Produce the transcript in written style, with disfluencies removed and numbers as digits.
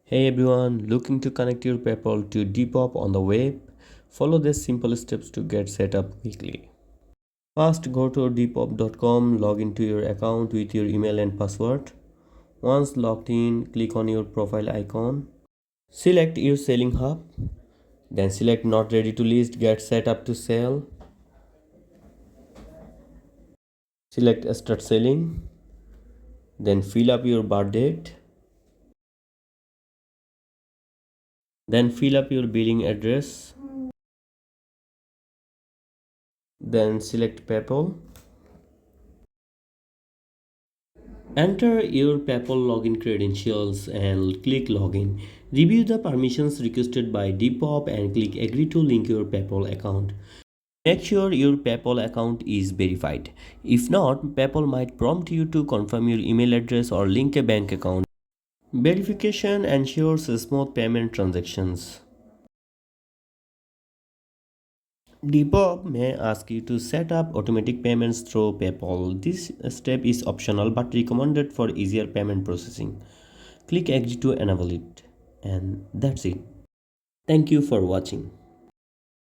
Hey everyone, looking to connect your PayPal to Depop on the web? Follow these simple steps to get set up quickly. First, go to depop.com, log into your account with your email and password. Once logged in, click on your profile icon. Select your selling hub. Then select not ready to list, get set up to sell. Select start selling. Then fill up your birth date. Then fill up your billing address. Then select PayPal. Enter your PayPal login credentials and click login. Review the permissions requested by Depop and click agree to link your PayPal account. Make sure your PayPal account is verified. If not, PayPal might prompt you to confirm your email address or link a bank account. Verification ensures smooth payment transactions. Depop may ask you to set up automatic payments through PayPal. This step is optional but recommended for easier payment processing. Click agree to enable it, and that's it. Thank you for watching.